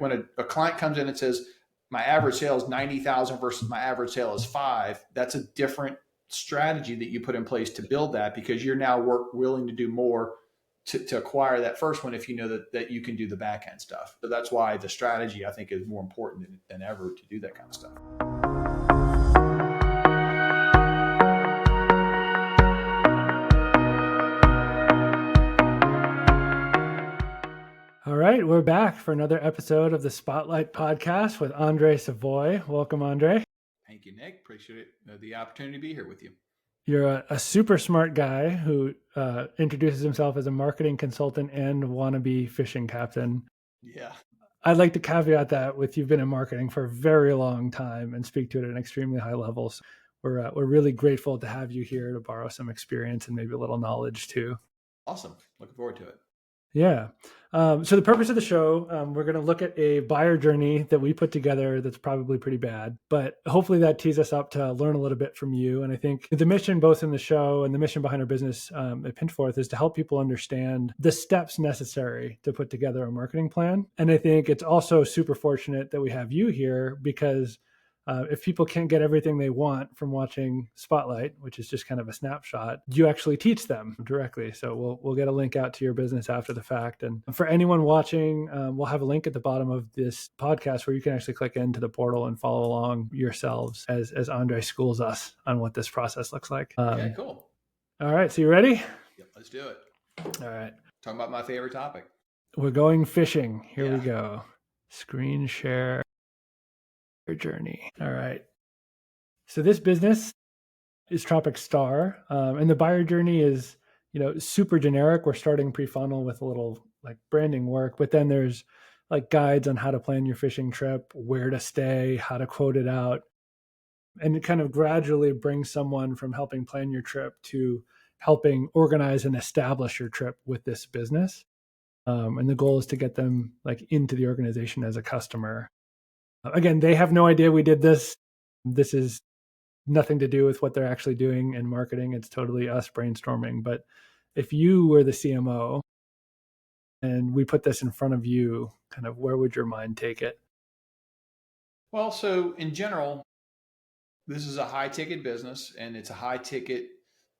when a client comes in and says, my average sale is 90,000 versus my average sale is 5, that's a different strategy that you put in place to build that, because you're now willing to do more to acquire that first one if you know that you can do the back end stuff. So that's why the strategy, I think, is more important than ever to do that kind of stuff. All right, we're back for another episode of the Spotlight Podcast with André Savoy. Welcome, André. Thank you, Nick. Appreciate the opportunity to be here with you. You're a super smart guy who introduces himself as a marketing consultant and wannabe fishing captain. Yeah. I'd like to caveat that with you've been in marketing for a very long time and speak to it at an extremely high level. So we're really grateful to have you here to borrow some experience and maybe a little knowledge too. Awesome. Looking forward to it. Yeah. So the purpose of the show, we're going to look at a buyer journey that we put together that's probably pretty bad, but hopefully that tees us up to learn a little bit from you. And I think the mission both in the show and the mission behind our business at Pinchforth is to help people understand the steps necessary to put together a marketing plan. And I think it's also super fortunate that we have you here, because if people can't get everything they want from watching Spotlight, which is just kind of a snapshot, you actually teach them directly. So we'll get a link out to your business after the fact. And for anyone watching, we'll have a link at the bottom of this podcast where you can actually click into the portal and follow along yourselves as André schools us on what this process looks like. Okay, cool. All right. So you ready? Yep, let's do it. All right. Talking about my favorite topic. We're going fishing. Here we go. Screen share. Journey. All right. So this business is Tropic Star, and the buyer journey is, super generic. We're starting pre-funnel with a little like branding work, but then there's like guides on how to plan your fishing trip, where to stay, how to quote it out, and it kind of gradually brings someone from helping plan your trip to helping organize and establish your trip with this business. And the goal is to get them like into the organization as a customer. Again, they have no idea we did this. This is nothing to do with what they're actually doing in marketing. It's totally us brainstorming. But if you were the CMO and we put this in front of you, kind of where would your mind take it? Well, so in general, this is a high ticket business and it's a high ticket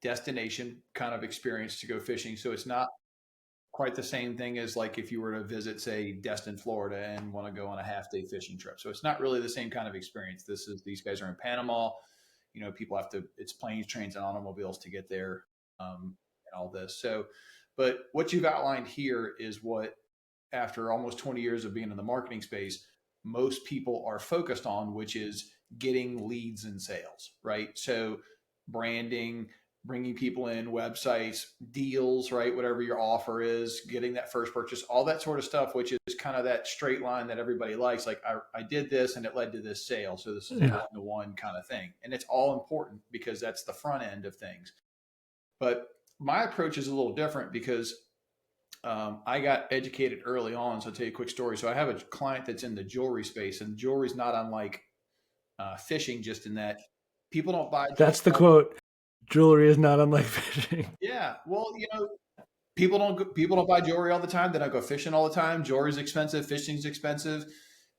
destination kind of experience to go fishing. So it's not quite the same thing as like if you were to visit, say, Destin, Florida, and want to go on a half-day fishing trip. So it's not really the same kind of experience. These guys are in Panama. People have to, it's planes, trains, and automobiles to get there, and all this. So, but what you've outlined here is what, after almost 20 years of being in the marketing space, most people are focused on, which is getting leads and sales, right? So branding, bringing people in, websites, deals, right? Whatever your offer is, getting that first purchase, all that sort of stuff, which is kind of that straight line that everybody likes. Like I did this and it led to this sale. So this is a one-to-one kind of thing. And it's all important because that's the front end of things. But my approach is a little different because I got educated early on. So I'll tell you a quick story. So I have a client that's in the jewelry space, and jewelry is not unlike fishing, just in that people don't buy. That's the quote. Jewelry is not unlike fishing. Yeah. Well, people don't buy jewelry all the time. They don't go fishing all the time. Jewelry is expensive. Fishing is expensive.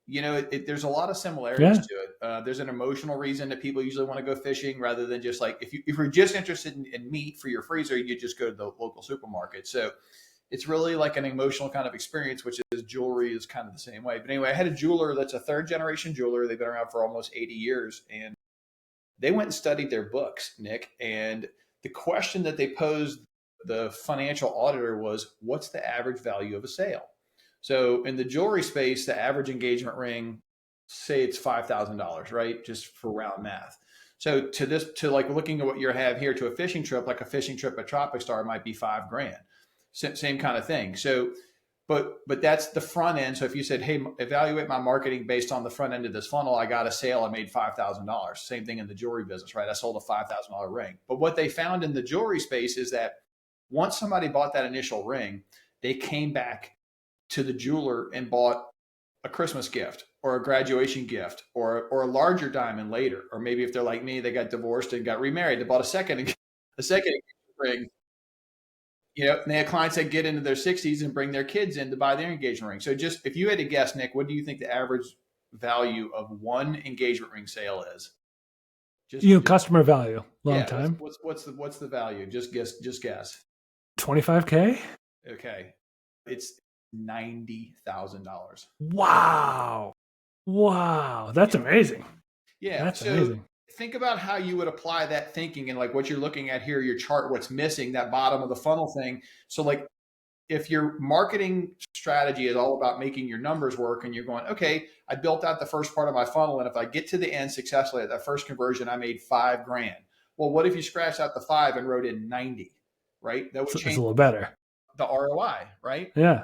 There's a lot of similarities to it. There's an emotional reason that people usually want to go fishing rather than just like, if you're just interested in meat for your freezer, you just go to the local supermarket. So it's really like an emotional kind of experience, which is jewelry is kind of the same way. But anyway, I had a jeweler that's a third generation jeweler. They've been around for almost 80 years. And they went and studied their books, Nick. And the question that they posed the financial auditor was, what's the average value of a sale? So in the jewelry space, the average engagement ring, say it's $5,000, right? Just for round math. So to like looking at what you have here, to a fishing trip, like a fishing trip at Tropic Star might be $5,000. Same kind of thing. So, but that's the front end. So if you said, hey, evaluate my marketing based on the front end of this funnel, I got a sale, I made $5,000. Same thing in the jewelry business, right? I sold a $5,000 ring. But what they found in the jewelry space is that once somebody bought that initial ring, they came back to the jeweler and bought a Christmas gift or a graduation gift or a larger diamond later. Or maybe if they're like me, they got divorced and got remarried, they bought a second ring. And they have clients that get into their 60s and bring their kids in to buy their engagement ring. So just if you had to guess, Nick, what do you think the average value of one engagement ring sale is? Customer value, long yeah. time. What's the value? Just guess. 25K. Okay, it's $90,000. Wow, that's amazing. Yeah, that's so amazing. Think about how you would apply that thinking and like what you're looking at here, your chart, what's missing, that bottom of the funnel thing. So like if your marketing strategy is all about making your numbers work and you're going, okay, I built out the first part of my funnel. And if I get to the end successfully at that first conversion, I made $5,000. Well, what if you scratched out the 5 and wrote in 90, right? That would change it's a little better. The ROI, right? Yeah.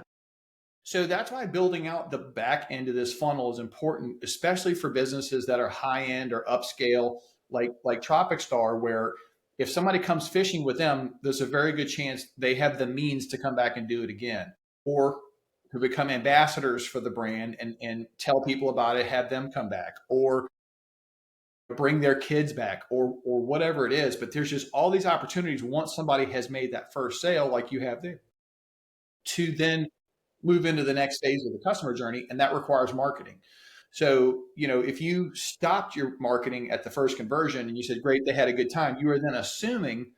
So that's why building out the back end of this funnel is important, especially for businesses that are high end or upscale, like Tropic Star, where if somebody comes fishing with them, there's a very good chance they have the means to come back and do it again, or to become ambassadors for the brand and tell people about it, have them come back, or bring their kids back, or whatever it is. But there's just all these opportunities once somebody has made that first sale, like you have there, to then move into the next phase of the customer journey, and that requires marketing. So, if you stopped your marketing at the first conversion and you said, great, they had a good time, you are then assuming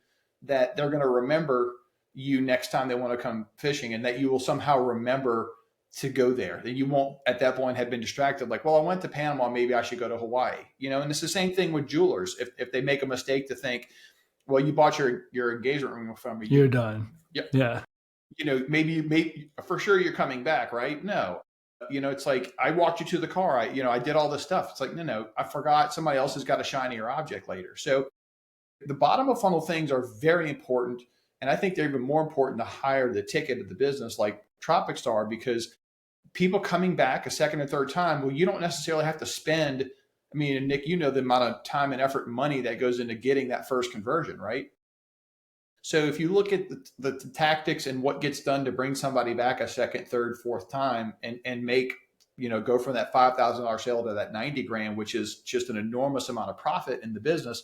that they're going to remember you next time they want to come fishing and that you will somehow remember to go there. That you won't at that point have been distracted, like, well, I went to Panama, maybe I should go to Hawaii. And it's the same thing with jewelers. If they make a mistake to think, well, you bought your engagement ring from me, you're done. Yeah. Maybe for sure you're coming back, right? No. It's like, I walked you to the car. I did all this stuff. It's like, no, I forgot somebody else has got a shinier object later. So the bottom of funnel things are very important. And I think they're even more important to hire the ticket of the business like Tropic Star, because people coming back a second or third time, well, you don't necessarily have to spend. I mean, Nick, the amount of time and effort and money that goes into getting that first conversion, right? So if you look at the tactics and what gets done to bring somebody back a second, third, fourth time and make, go from that $5,000 sale to that 90 grand, which is just an enormous amount of profit in the business,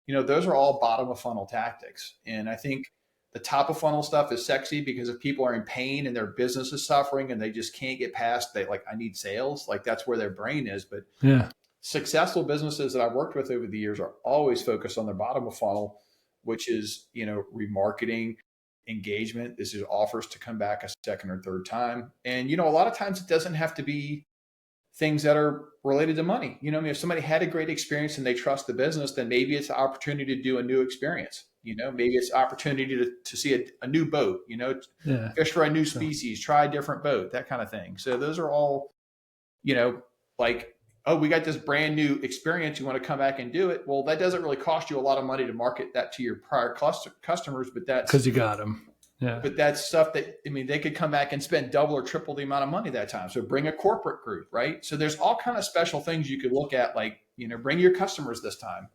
those are all bottom of funnel tactics. And I think the top of funnel stuff is sexy because if people are in pain and their business is suffering and they just can't get past, I need sales, like that's where their brain is. But yeah, successful businesses that I've worked with over the years are always focused on their bottom of funnel, which is, remarketing, engagement. This is offers to come back a second or third time. And, a lot of times it doesn't have to be things that are related to money. If somebody had a great experience and they trust the business, then maybe it's an opportunity to do a new experience. Maybe it's opportunity to see a new boat, fish for a new species, try a different boat, that kind of thing. So those are all, like, oh, we got this brand new experience. You want to come back and do it. Well, that doesn't really cost you a lot of money to market that to your prior customers, but that's because you got them. Yeah. But that's stuff that, they could come back and spend double or triple the amount of money that time. So bring a corporate group, right? So there's all kind of special things you could look at, like, bring your customers this time,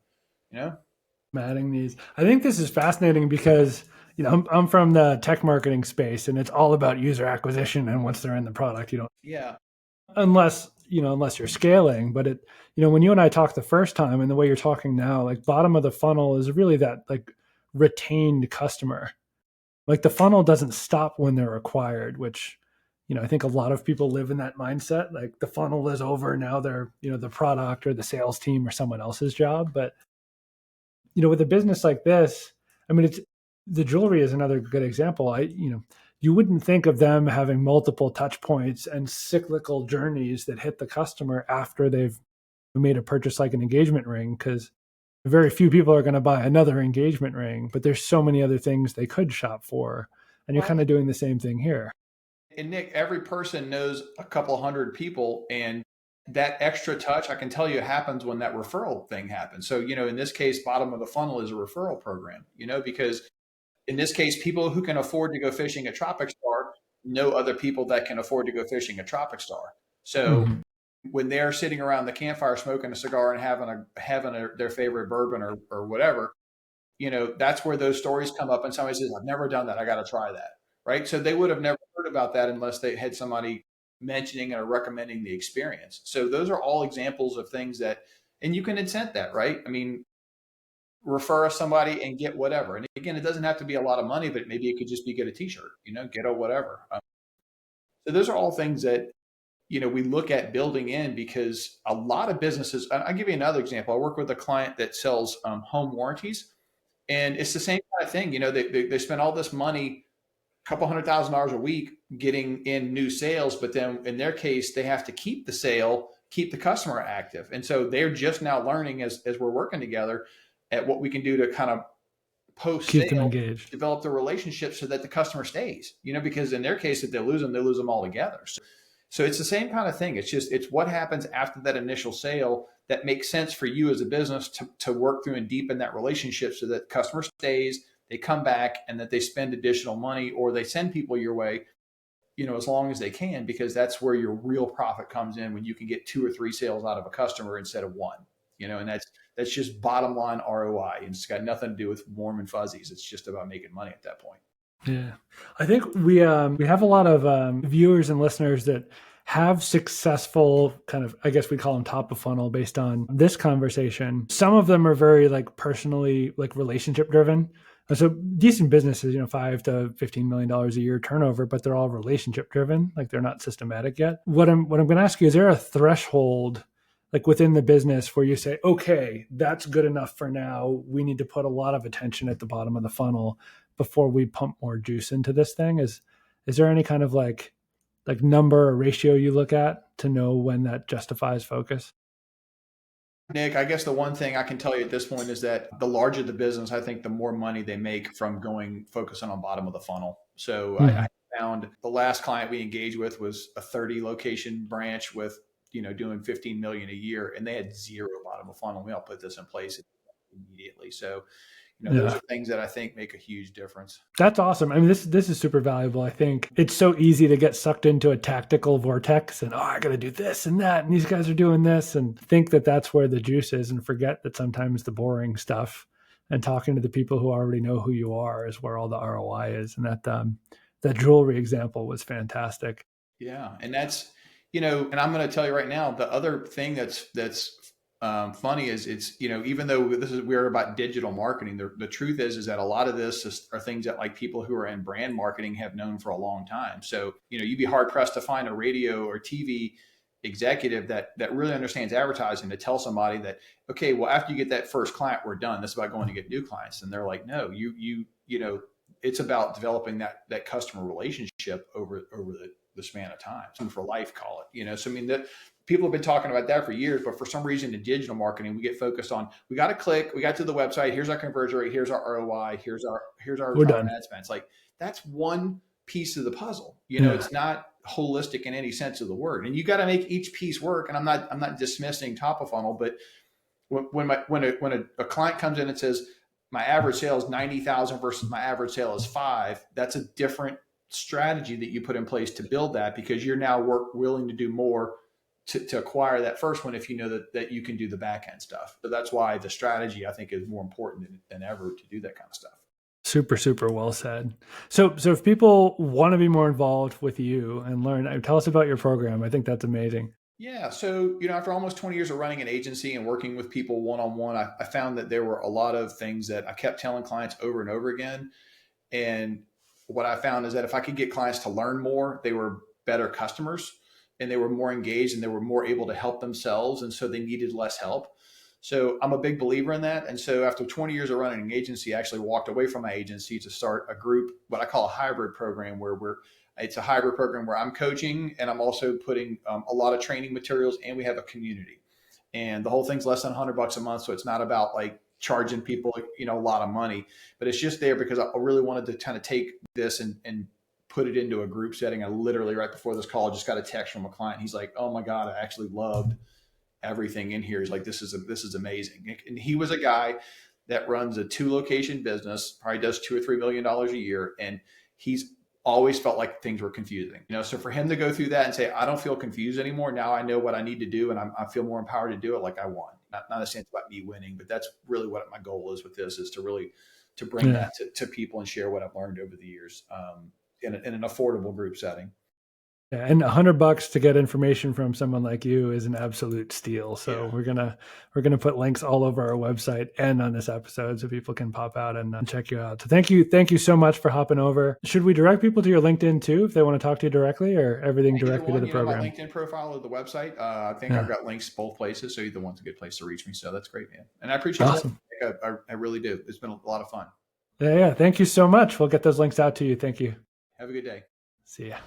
Adding these. I think this is fascinating because, I'm from the tech marketing space and it's all about user acquisition and once they're in the product, Yeah. Unless you're scaling, but when you and I talked the first time and the way you're talking now, like bottom of the funnel is really that like retained customer. Like the funnel doesn't stop when they're acquired, which, I think a lot of people live in that mindset. Like the funnel is over now, they're, the product or the sales team or someone else's job. But, with a business like this, the jewelry is another good example. You wouldn't think of them having multiple touch points and cyclical journeys that hit the customer after they've made a purchase like an engagement ring, because very few people are going to buy another engagement ring, but there's so many other things they could shop for. And you're kind of doing the same thing here. And Nick, every person knows a couple hundred people, and that extra touch, I can tell you, happens when that referral thing happens. So, in this case, bottom of the funnel is a referral program, because in this case, people who can afford to go fishing at Tropic Star know other people that can afford to go fishing at Tropic Star. So when they're sitting around the campfire smoking a cigar and having their favorite bourbon or whatever, that's where those stories come up. And somebody says, I've never done that. I got to try that. Right. So they would have never heard about that unless they had somebody mentioning or recommending the experience. So those are all examples of things that, and you can incent that, right? refer somebody and get whatever. And again, it doesn't have to be a lot of money, but maybe it could just be get a t-shirt, get a whatever. So those are all things that, we look at building in, because a lot of businesses, I'll give you another example. I work with a client that sells home warranties, and it's the same kind of thing. They spend all this money, a couple $100,000 a week, getting in new sales, but then in their case, they have to keep the sale, keep the customer active. And so they're just now learning as we're working together at what we can do to kind of post keep them sale engaged, develop the relationship so that the customer stays, because in their case, if they lose them all together. So it's the same kind of thing. It's what happens after that initial sale that makes sense for you as a business to work through and deepen that relationship so that customer stays, they come back, and that they spend additional money, or they send people your way, as long as they can, because that's where your real profit comes in, when you can get 2 or 3 sales out of a customer instead of one, and that's just bottom line ROI. And it's got nothing to do with warm and fuzzies. It's just about making money at that point. Yeah. I think we have a lot of viewers and listeners that have successful kind of, I guess we call them top of funnel based on this conversation. Some of them are very personally relationship driven. So decent businesses, $5 to $15 million a year turnover, but they're all relationship driven. They're not systematic yet. What I'm going to ask you, is there a threshold within the business where you say, okay, that's good enough for now. We need to put a lot of attention at the bottom of the funnel before we pump more juice into this thing? Is there any kind of number or ratio you look at to know when that justifies focus? Nick, I guess the one thing I can tell you at this point is that the larger the business, I think the more money they make from focusing on bottom of the funnel. So I found the last client we engaged with was a 30 location branch with, doing 15 million a year, and they had zero bottom of funnel. We all put this in place immediately. So, those are things that I think make a huge difference. That's awesome. I mean, this is super valuable. I think it's so easy to get sucked into a tactical vortex and, I got to do this and that, and these guys are doing this, and think that that's where the juice is, and forget that sometimes the boring stuff and talking to the people who already know who you are is where all the ROI is. And that jewelry example was fantastic. Yeah. And that's, and I'm going to tell you right now, the other thing that's funny is even though we're about digital marketing, the truth is that a lot of this are things that people who are in brand marketing have known for a long time. So, you'd be hard pressed to find a radio or TV executive that really understands advertising to tell somebody that, okay, well, after you get that first client, we're done. This is about going to get new clients. And they're like, no, it's about developing that customer relationship over the span of time. So for life, call it, so I mean that people have been talking about that for years, but for some reason in digital marketing, we get focused on, we got to click, we got to the website, here's our conversion rate, here's our ROI, here's our return on ad spend. It's that's one piece of the puzzle. It's not holistic in any sense of the word, and you got to make each piece work. And I'm not dismissing top of funnel, but when a client comes in and says my average sale is 90,000 versus my average sale is 5, that's a different strategy that you put in place to build that, because you're now willing to do more to acquire that first one if you know that you can do the back end stuff. So that's why the strategy, I think, is more important than ever to do that kind of stuff. Super, super well said. So if people want to be more involved with you and learn, tell us about your program. I think that's amazing. Yeah. So, after almost 20 years of running an agency and working with people one-on-one, I found that there were a lot of things that I kept telling clients over and over again. And what I found is that if I could get clients to learn more, they were better customers, and they were more engaged, and they were more able to help themselves. And so they needed less help. So I'm a big believer in that. And so after 20 years of running an agency, I actually walked away from my agency to start a group, what I call a hybrid program, where it's a hybrid program where I'm coaching, and I'm also putting a lot of training materials, and we have a community. And the whole thing's less than $100 a month. So it's not about charging people, a lot of money, but it's just there because I really wanted to kind of take this and put it into a group setting. I literally, right before this call, just got a text from a client. He's like, oh my God, I actually loved everything in here. He's like, this is amazing. And he was a guy that runs a 2-location business, probably does $2 or $3 million a year. And he's always felt like things were confusing, so for him to go through that and say, I don't feel confused anymore. Now I know what I need to do, and I feel more empowered to do it. I won. Not a sense about me winning, but that's really what my goal is with this, is to bring that to people and share what I've learned over the years in an affordable group setting. Yeah, and $100 to get information from someone like you is an absolute steal. So we're gonna put links all over our website and on this episode so people can pop out and check you out. So thank you so much for hopping over. Should we direct people to your LinkedIn too if they want to talk to you directly, or everything directly to the program? My LinkedIn profile or the website. I think I've got links both places, so either one's a good place to reach me. So that's great, man. And I appreciate it. I really do. It's been a lot of fun. Yeah. Thank you so much. We'll get those links out to you. Thank you. Have a good day. See ya.